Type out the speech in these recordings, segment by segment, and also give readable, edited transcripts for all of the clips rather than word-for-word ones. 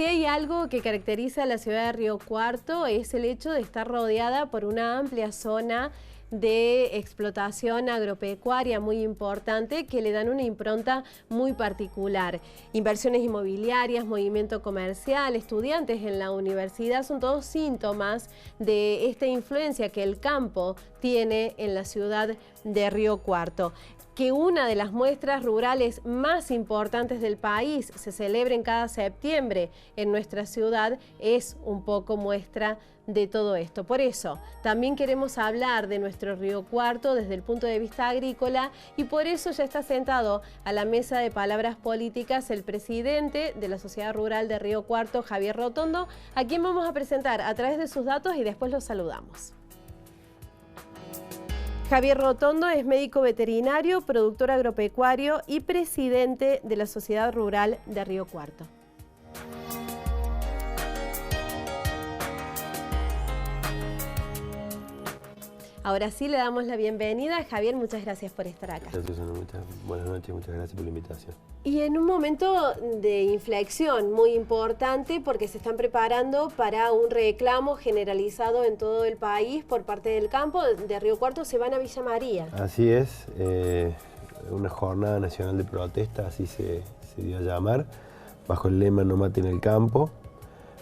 Si hay algo que caracteriza a la ciudad de Río Cuarto es el hecho de estar rodeada por una amplia zona de explotación agropecuaria muy importante que le dan una impronta muy particular. Inversiones inmobiliarias, movimiento comercial, estudiantes en la universidad son todos síntomas de esta influencia que el campo tiene en la ciudad de Río Cuarto. Que una de las muestras rurales más importantes del país se celebre en cada septiembre en nuestra ciudad es un poco muestra de todo esto. Por eso también queremos hablar de nuestro Río Cuarto desde el punto de vista agrícola y por eso ya está sentado a la mesa de palabras políticas el presidente de la Sociedad Rural de Río Cuarto, Javier Rotondo, a quien vamos a presentar a través de sus datos y después los saludamos. Javier Rotondo es médico veterinario, productor agropecuario y presidente de la Sociedad Rural de Río Cuarto. Ahora sí le damos la bienvenida. Javier, muchas gracias por estar acá. Gracias, Susana. Buenas noches, muchas gracias por la invitación. Y en un momento de inflexión muy importante porque se están preparando para un reclamo generalizado en todo el país por parte del campo. De Río Cuarto se van a Villa María. Así es, una jornada nacional de protesta, así se dio a llamar, bajo el lema No maten el campo.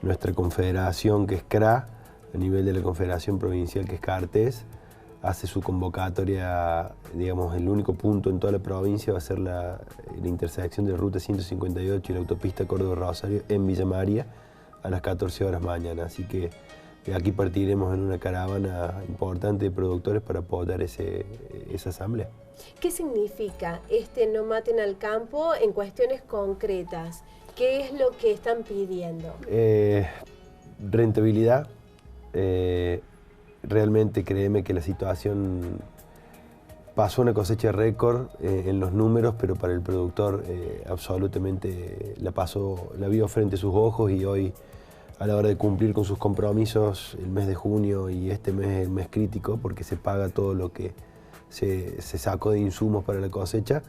Nuestra confederación, que es CRA, a nivel de la confederación provincial, que es Cartes, hace su convocatoria, digamos, el único punto en toda la provincia va a ser la intersección de la Ruta 158 y la autopista Córdoba-Rosario en Villa María a las 14 horas mañana. Así que de aquí partiremos en una caravana importante de productores para apoyar esa asamblea. ¿Qué significa este No maten al campo en cuestiones concretas? ¿Qué es lo que están pidiendo? Rentabilidad. Realmente créeme que la situación pasó una cosecha récord en los números, pero para el productor absolutamente la vio frente a sus ojos y hoy a la hora de cumplir con sus compromisos el mes de junio y este mes es el mes crítico porque se paga todo lo que se sacó de insumos para la cosecha,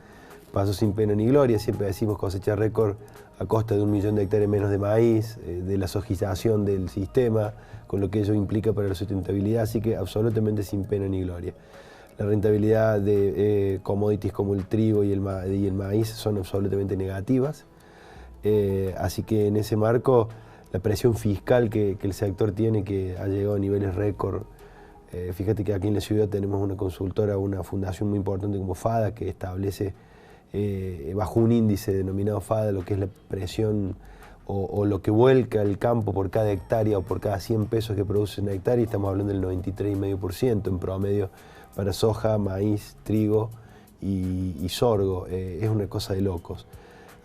pasó sin pena ni gloria. Siempre decimos cosecha récord a costa de 1 millón de hectáreas menos de maíz, de la sojización del sistema, con lo que eso implica para la sustentabilidad, así que absolutamente sin pena ni gloria. La rentabilidad de commodities como el trigo y el maíz son absolutamente negativas, así que en ese marco la presión fiscal que el sector tiene, que ha llegado a niveles récord. Fíjate que aquí en la ciudad tenemos una consultora, una fundación muy importante como FADA, que establece bajo un índice denominado FADA lo que es la presión o lo que vuelca el campo por cada hectárea o por cada 100 pesos que produce una hectárea, y estamos hablando del 93,5% en promedio para soja, maíz, trigo y sorgo. Es una cosa de locos.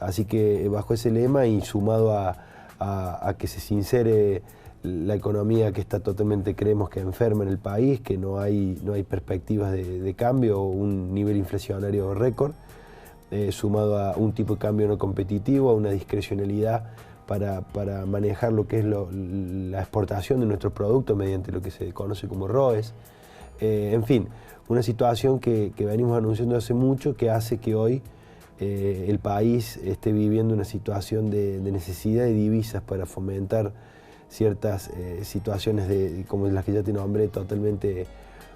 Así que bajo ese lema y sumado a que se sincere la economía que está totalmente, creemos que enferma en el país, que no hay perspectivas de cambio, un nivel inflacionario récord, sumado a un tipo de cambio no competitivo, a una discrecionalidad para manejar lo que es la exportación de nuestros productos mediante lo que se conoce como ROEs. En fin, una situación que venimos anunciando hace mucho, que hace que hoy el país esté viviendo una situación de necesidad de divisas para fomentar ciertas situaciones como las que ya te nombré, totalmente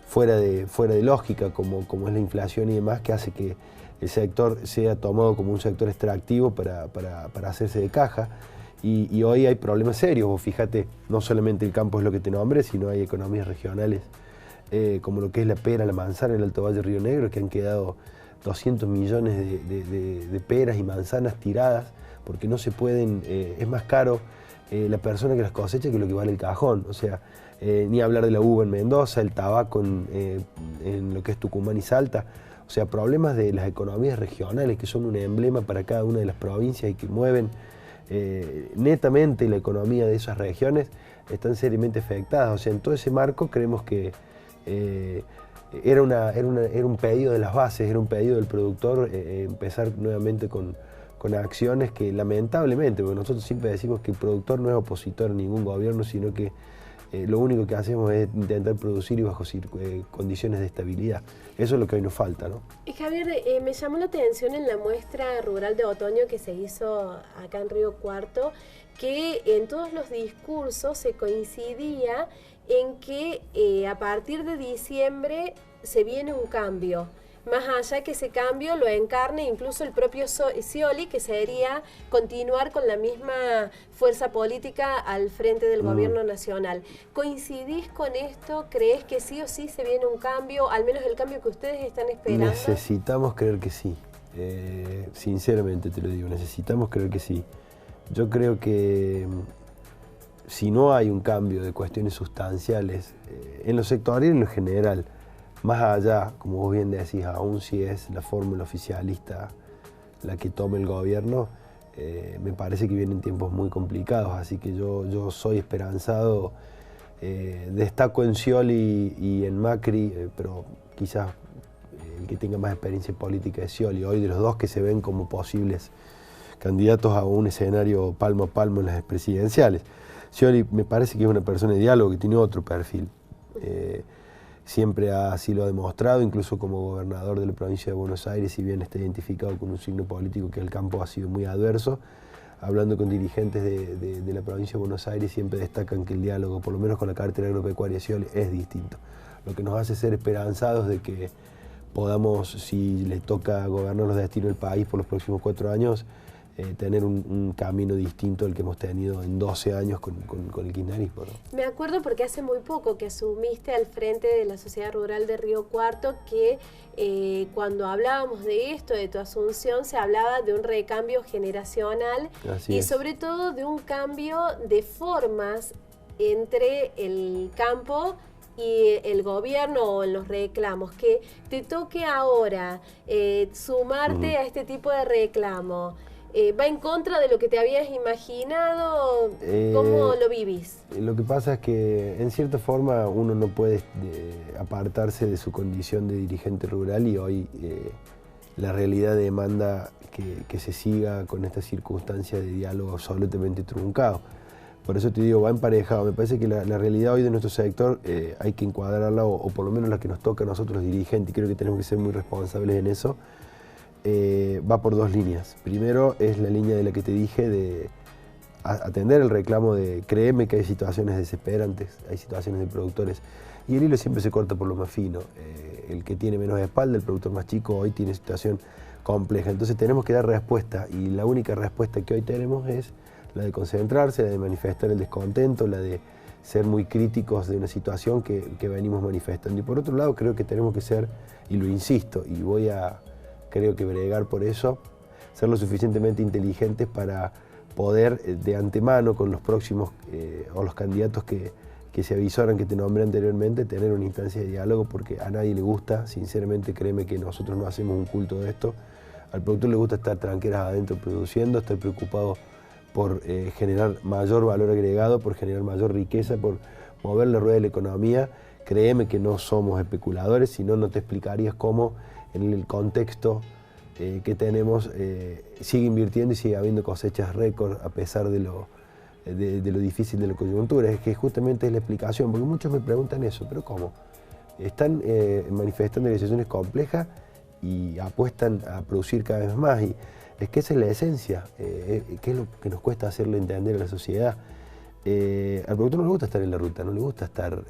fuera de lógica, como es la inflación y demás, que hace que el sector sea tomado como un sector extractivo para hacerse de caja. Y hoy hay problemas serios. Vos fíjate, no solamente el campo es lo que te nombré, sino hay economías regionales como lo que es la pera, la manzana en el Alto Valle Río Negro, que han quedado 200 millones de peras y manzanas tiradas porque no se pueden, es más caro la persona que las cosecha que lo que vale el cajón. O sea, ni hablar de la uva en Mendoza, el tabaco en lo que es Tucumán y Salta. O sea, problemas de las economías regionales que son un emblema para cada una de las provincias y que mueven netamente la economía de esas regiones, están seriamente afectadas. O sea, en todo ese marco creemos que era un pedido de las bases, era un pedido del productor empezar nuevamente con acciones que lamentablemente, porque nosotros siempre decimos que el productor no es opositor a ningún gobierno, sino que lo único que hacemos es intentar producir y bajo condiciones de estabilidad. Eso es lo que hoy nos falta, ¿no? Javier, me llamó la atención en la muestra rural de otoño que se hizo acá en Río Cuarto, que en todos los discursos se coincidía en que a partir de diciembre se viene un cambio. Más allá que ese cambio lo encarne incluso el propio Scioli, que sería continuar con la misma fuerza política al frente del gobierno nacional. ¿Coincidís con esto? ¿Crees que sí o sí se viene un cambio, al menos el cambio que ustedes están esperando? Necesitamos creer que sí. Sinceramente te lo digo, necesitamos creer que sí. Yo creo que si no hay un cambio de cuestiones sustanciales, en lo sectorial y en lo general, más allá, como vos bien decís, aún si es la fórmula oficialista la que tome el gobierno, me parece que vienen tiempos muy complicados, así que yo soy esperanzado. Destaco en Scioli y en Macri, pero quizás el que tenga más experiencia política es Scioli. Hoy de los dos que se ven como posibles candidatos a un escenario palmo a palmo en las presidenciales. Scioli me parece que es una persona de diálogo, que tiene otro perfil. Siempre así lo ha demostrado, incluso como gobernador de la provincia de Buenos Aires, si bien está identificado con un signo político que el campo ha sido muy adverso. Hablando con dirigentes de la provincia de Buenos Aires, siempre destacan que el diálogo, por lo menos con la cartera agropecuaria Scioli, es distinto. Lo que nos hace ser esperanzados de que podamos, si le toca gobernar los destinos del país por los próximos 4 años, tener un camino distinto al que hemos tenido en 12 años con el kirchnerismo, ¿no? Me acuerdo porque hace muy poco que asumiste al frente de la Sociedad Rural de Río Cuarto que cuando hablábamos de esto, de tu asunción, se hablaba de un recambio generacional y sobre todo de un cambio de formas entre el campo y el gobierno o en los reclamos, que te toque ahora sumarte a este tipo de reclamo. ¿Va en contra de lo que te habías imaginado? ¿Cómo lo vivís? Lo que pasa es que, en cierta forma, uno no puede apartarse de su condición de dirigente rural y hoy la realidad demanda que se siga con esta circunstancia de diálogo absolutamente truncado. Por eso te digo, va emparejado. Me parece que la realidad hoy de nuestro sector hay que encuadrarla, o por lo menos la que nos toca a nosotros los dirigentes, y creo que tenemos que ser muy responsables en eso. Va por 2 líneas. Primero es la línea de la que te dije de atender el reclamo de créeme que hay situaciones desesperantes, hay situaciones de productores y el hilo siempre se corta por lo más fino. El que tiene menos espalda, el productor más chico, hoy tiene situación compleja. Entonces tenemos que dar respuesta y la única respuesta que hoy tenemos es la de concentrarse, la de manifestar el descontento, la de ser muy críticos de una situación que venimos manifestando. Y por otro lado creo que tenemos que ser, y lo insisto, y creo que bregar por eso, ser lo suficientemente inteligentes para poder de antemano con los próximos o los candidatos que se avisaron, que te nombré anteriormente, tener una instancia de diálogo, porque a nadie le gusta, sinceramente créeme que nosotros no hacemos un culto de esto. Al productor le gusta estar tranqueras adentro produciendo, estar preocupado por generar mayor valor agregado, por generar mayor riqueza, por mover la rueda de la economía. Créeme que no somos especuladores, si no, no te explicarías cómo en el contexto que tenemos sigue invirtiendo y sigue habiendo cosechas récord a pesar de lo difícil de la coyuntura. Es que justamente es la explicación, porque muchos me preguntan eso, pero ¿cómo? Están manifestando situaciones complejas y apuestan a producir cada vez más, y es que esa es la esencia, que es lo que nos cuesta hacerle entender a la sociedad. Al productor no le gusta estar en la ruta, no le gusta estar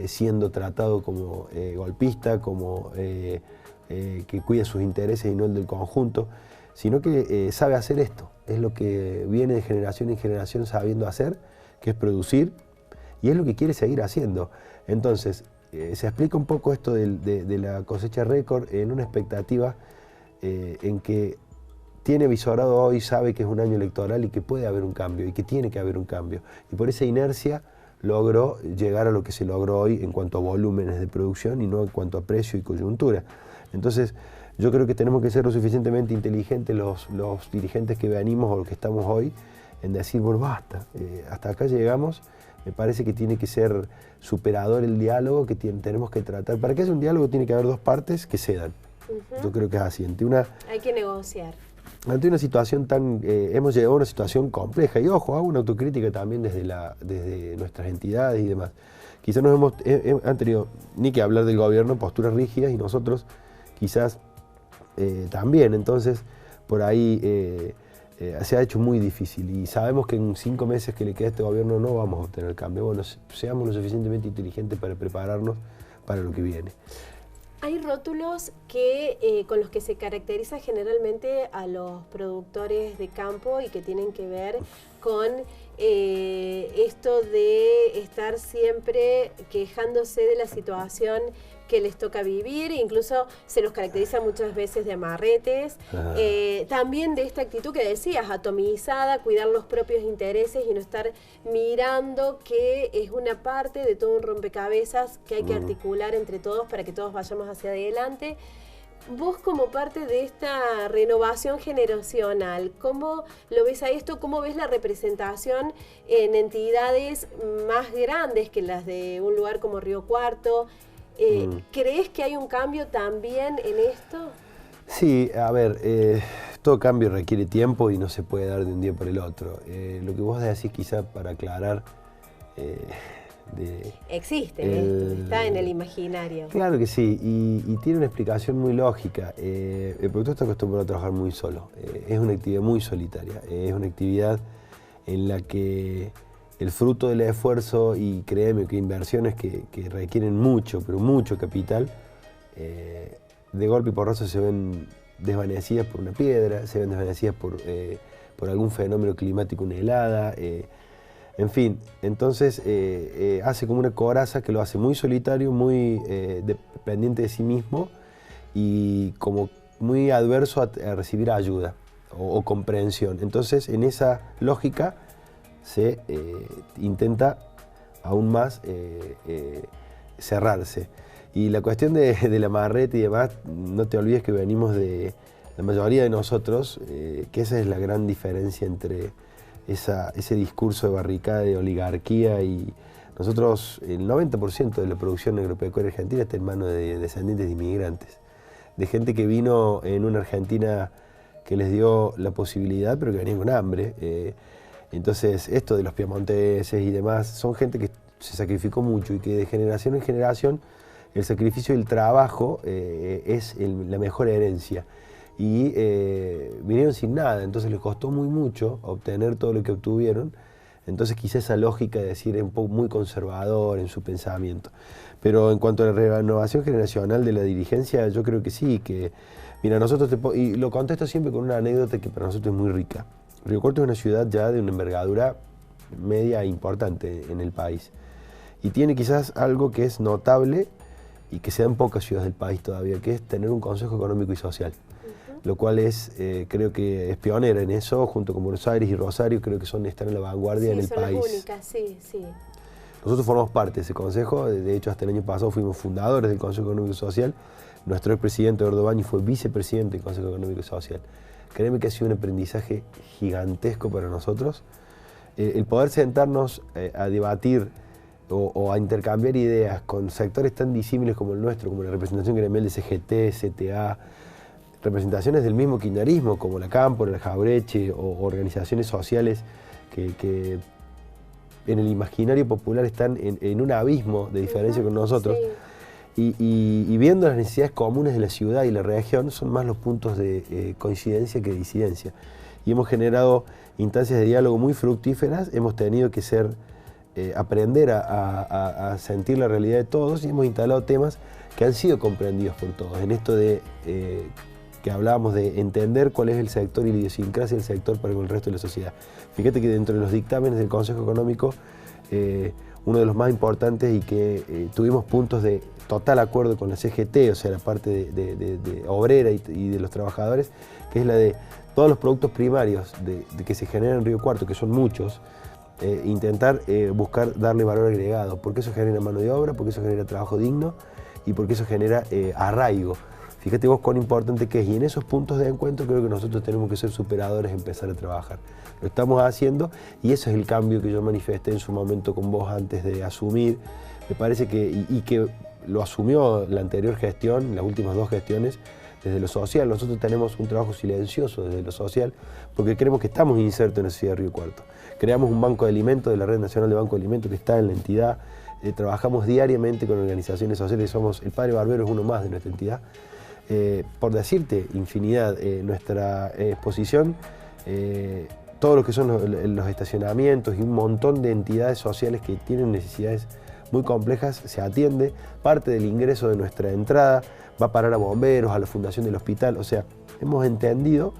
siendo tratado como golpista, como que cuida sus intereses y no el del conjunto, sino que sabe hacer esto. Es lo que viene de generación en generación sabiendo hacer, que es producir, y es lo que quiere seguir haciendo. Entonces, se explica un poco esto de la cosecha récord en una expectativa en que tiene visorado hoy, sabe que es un año electoral y que puede haber un cambio, y que tiene que haber un cambio. Y por esa inercia logró llegar a lo que se logró hoy en cuanto a volúmenes de producción y no en cuanto a precio y coyuntura. Entonces, yo creo que tenemos que ser lo suficientemente inteligentes los dirigentes que venimos o los que estamos hoy en decir, bueno, basta, hasta acá llegamos. Me parece que tiene que ser superador el diálogo, que tenemos que tratar. Para que haya un diálogo tiene que haber 2 partes que cedan. Yo creo que es así. Hay que negociar. Ante una situación hemos llegado a una situación compleja, y ojo, hago una autocrítica también desde nuestras entidades y demás. Quizás han tenido ni que hablar del gobierno, posturas rígidas, y nosotros quizás también. Entonces, por ahí se ha hecho muy difícil y sabemos que en 5 meses que le queda a este gobierno no vamos a obtener el cambio. Bueno, seamos lo suficientemente inteligentes para prepararnos para lo que viene. Hay rótulos que, con los que se caracteriza generalmente a los productores de campo y que tienen que ver con esto de estar siempre quejándose de la situación que les toca vivir, incluso se los caracteriza muchas veces de amarretes, también de esta actitud que decías, atomizada, cuidar los propios intereses y no estar mirando que es una parte de todo un rompecabezas que hay que articular entre todos para que todos vayamos hacia adelante. Vos como parte de esta renovación generacional, ¿cómo lo ves a esto? ¿Cómo ves la representación en entidades más grandes que las de un lugar como Río Cuarto? ¿Crees que hay un cambio también en esto? Sí, a ver, todo cambio requiere tiempo y no se puede dar de un día para el otro. Lo que vos decís quizá para aclarar... existe, está en el imaginario. Claro que sí, y tiene una explicación muy lógica. El productor está acostumbrado a trabajar muy solo. Es una actividad muy solitaria, es una actividad en la que el fruto del esfuerzo, y créeme que inversiones que requieren mucho, pero mucho capital, de golpe y porrazo se ven desvanecidas por una piedra, se ven desvanecidas por algún fenómeno climático, una helada, en fin. Entonces hace como una coraza que lo hace muy solitario, muy dependiente de sí mismo y como muy adverso a recibir ayuda o comprensión. Entonces en esa lógica se intenta aún más cerrarse. Y la cuestión del amarrete y demás, no te olvides que venimos de la mayoría de nosotros, que esa es la gran diferencia entre ese discurso de barricada, de oligarquía, y nosotros, el 90% de la producción agropecuaria argentina está en manos de descendientes de inmigrantes, de gente que vino en una Argentina que les dio la posibilidad, pero que venían con hambre. Entonces, esto de los piemonteses y demás, son gente que se sacrificó mucho y que de generación en generación el sacrificio y el trabajo es la mejor herencia. Y vinieron sin nada, entonces les costó mucho obtener todo lo que obtuvieron. Entonces quizá esa lógica de decir es un poco muy conservador en su pensamiento. Pero en cuanto a la renovación generacional de la dirigencia, yo creo que sí, que mira, nosotros, y lo contesto siempre con una anécdota que para nosotros es muy rica. Río Cuarto es una ciudad ya de una envergadura media importante en el país. Y tiene quizás algo que es notable y que se da en pocas ciudades del país todavía, que es tener un Consejo Económico y Social. Lo cual es, creo que es pionera en eso, junto con Buenos Aires y Rosario, creo que están en la vanguardia en el país. Son las únicas, sí, sí. Nosotros formamos parte de ese consejo, de hecho hasta el año pasado fuimos fundadores del Consejo Económico y Social. Nuestro expresidente Eduardo Baños fue vicepresidente del Consejo Económico y Social. Créeme que ha sido un aprendizaje gigantesco para nosotros. El poder sentarnos a debatir o a intercambiar ideas con sectores tan disímiles como el nuestro, como la representación gremial de CGT, CTA, representaciones del mismo kirchnerismo como la Cámpora, la Jaureche o organizaciones sociales que en el imaginario popular están en un abismo de diferencia con nosotros. Sí. Y viendo las necesidades comunes de la ciudad y la región, son más los puntos de coincidencia que disidencia. Y hemos generado instancias de diálogo muy fructíferas, hemos tenido que aprender a sentir la realidad de todos y hemos instalado temas que han sido comprendidos por todos. En esto de que hablábamos de entender cuál es el sector y la idiosincrasia del sector para con el resto de la sociedad. Fíjate que dentro de los dictámenes del Consejo Económico, uno de los más importantes y que tuvimos puntos de total acuerdo con la CGT, o sea, la parte de obrera y de los trabajadores, que es la de todos los productos primarios de que se generan en Río Cuarto, que son muchos, intentar buscar darle valor agregado, porque eso genera mano de obra, porque eso genera trabajo digno y porque eso genera arraigo. Fíjate vos cuán importante que es, y en esos puntos de encuentro creo que nosotros tenemos que ser superadores y empezar a trabajar. Lo estamos haciendo y ese es el cambio que yo manifesté en su momento con vos antes de asumir. Me parece que lo asumió la anterior gestión, las últimas 2 gestiones, desde lo social. Nosotros tenemos un trabajo silencioso desde lo social porque creemos que estamos insertos en la ciudad de Río Cuarto. Creamos un banco de alimentos de la Red Nacional de Banco de Alimentos que está en la entidad. Trabajamos diariamente con organizaciones sociales, el Padre Barbero es uno más de nuestra entidad. Por decirte infinidad, nuestra exposición todo lo que son los estacionamientos y un montón de entidades sociales que tienen necesidades muy complejas se atiende. Parte del ingreso de nuestra entrada va a parar a bomberos, a la fundación del hospital. O sea, hemos entendido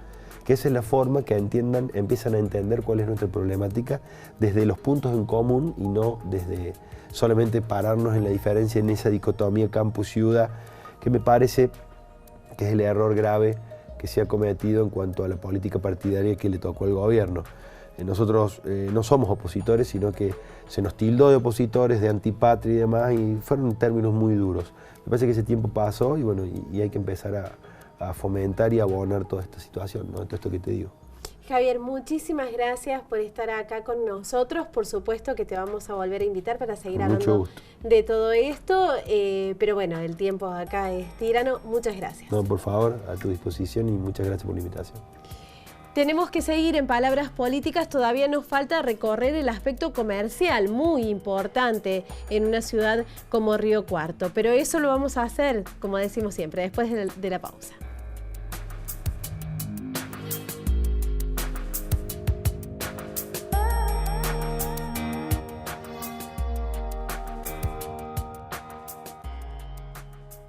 que esa es la forma que empiezan a entender cuál es nuestra problemática desde los puntos en común y no desde solamente pararnos en la diferencia, en esa dicotomía campus-ciudad, que me parece que es el error grave que se ha cometido en cuanto a la política partidaria que le tocó al gobierno. Nosotros no somos opositores, sino que se nos tildó de opositores, de antipatria y demás, y fueron términos muy duros. Me parece que ese tiempo pasó y bueno, y hay que empezar a fomentar y abonar toda esta situación, ¿no? Todo esto que te digo. Javier, muchísimas gracias por estar acá con nosotros. Por supuesto que te vamos a volver a invitar para seguir hablando de todo esto, pero bueno, el tiempo acá es tirano. Muchas gracias. No, por favor, a tu disposición y muchas gracias por la invitación. Tenemos que seguir en palabras políticas, todavía nos falta recorrer el aspecto comercial, muy importante en una ciudad como Río Cuarto, pero eso lo vamos a hacer, como decimos siempre, después de la pausa.